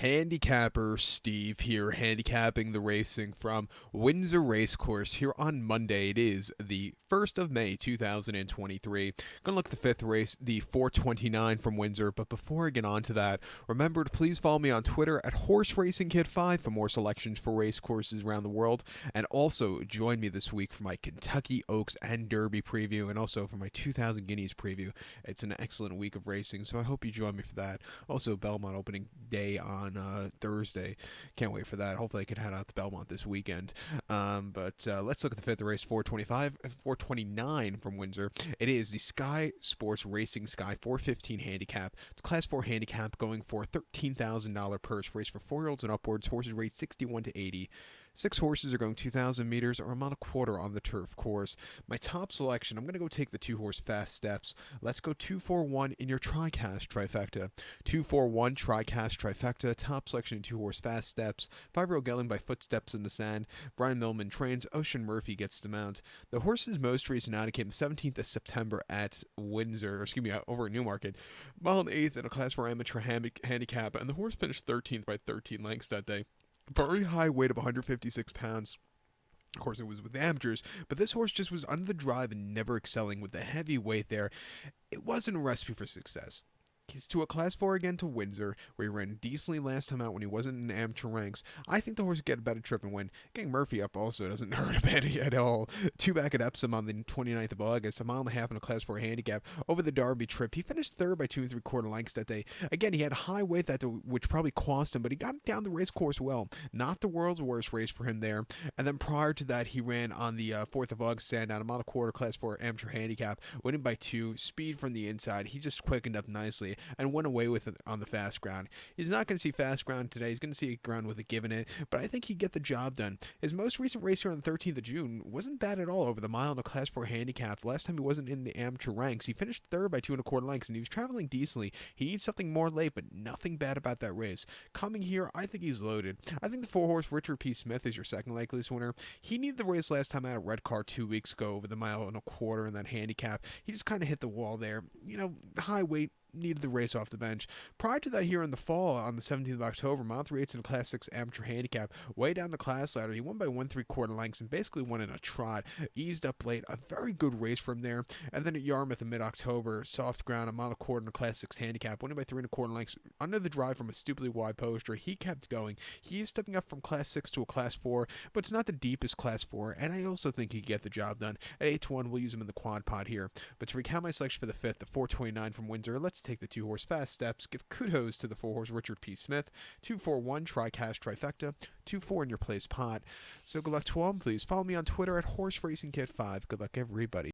Handicapper Steve here, handicapping the racing from Windsor Racecourse here on Monday. It is the 1st of May, 2023. Gonna look at the fifth race, the 429 from Windsor. But before I get on to that, remember to please follow me on Twitter at HorseRacingKid5 for more selections for race courses around the world. And also join me this week for my Kentucky Oaks and Derby preview, and also for my 2000 Guineas preview. It's an excellent week of racing, so I hope you join me for that. Also, Belmont opening day on Thursday. Can't wait for that. Hopefully I can head out to Belmont this weekend. But let's look at the fifth race, 429 from Windsor. It is the Sky Sports Racing Sky 415 handicap. It's Class 4 handicap going for a $13,000 purse. Race for 4-year-olds and upwards. Horses rate 61 to 80. 6 horses are going 2,000 meters or a mile and a quarter on the turf course. My top selection, I'm going to go take the 2-horse Fast Steps. Let's go 2-4-1 in your TriCast trifecta. 2-4-1 TriCast trifecta. Top selection, 2-horse Fast Steps. 5-year-old Gelling by Footsteps in the Sand. Brian Millman trains. Ocean Murphy gets the mount. The horse's most recent outing came the 17th of September at Windsor, over at Newmarket. Mile and 8th in a Class 4 amateur handicap, and the horse finished 13th by 13 lengths that day. Very high weight of 156 pounds. Of course, it was with amateurs, but this horse just was under the drive and never excelling with the heavy weight there. It wasn't a recipe for success. He's to a Class 4 again to Windsor, where he ran decently last time out when he wasn't in amateur ranks. I think the horse would get a better trip and win. Getting Murphy up also doesn't hurt a bit at all. 2 back at Epsom on the 29th of August, a mile and a half in a Class 4 handicap over the Derby trip. He finished third by 2 3/4 lengths that day. Again, he had high weight that day, which probably cost him, but he got it down the race course well. Not the world's worst race for him there. And then prior to that, he ran on the 4th of August Sandown, a mile and a quarter Class 4 amateur handicap, winning by 2, speed from the inside. He just quickened up nicely and went away with it on the fast ground. He's not going to see fast ground today. He's going to see ground with it given it, but I think he'd get the job done. His most recent race here on the 13th of June wasn't bad at all over the mile in a Class 4 handicap. The last time he wasn't in the amateur ranks, he finished third by 2 1/4 lengths, and he was traveling decently. He needs something more late, but nothing bad about that race. Coming here, I think he's loaded. I think the 4-horse Richard P. Smith is your second likeliest winner. He needed the race last time out at Red Car 2 weeks ago over the mile and a quarter in that handicap. He just kind of hit the wall there. High weight, needed the race off the bench. Prior to that, here in the fall, on the 17th of October, mile 3/8 in a Class 6 amateur handicap, way down the class ladder. He won by 1 3/4 lengths and basically won in a trot. Eased up late, a very good race from there. And then at Yarmouth in mid-October, soft ground, a mile and a quarter in a Class 6 handicap, winning by 3 1/4 lengths under the drive from a stupidly wide poster. He kept going. He is stepping up from Class 6 to a Class 4, but it's not the deepest Class 4, and I also think he can get the job done. At 8-1, we'll use him in the quad pot here. But to recount my selection for the fifth, the 429 from Windsor, let's take the 2-horse Fast Steps. Give kudos to the 4-horse Richard P. Smith. 2-4-1 TriCast trifecta. 2-4 in your place pot. So good luck to all. Please follow me on Twitter at HorseRacingKid5. Good luck, everybody.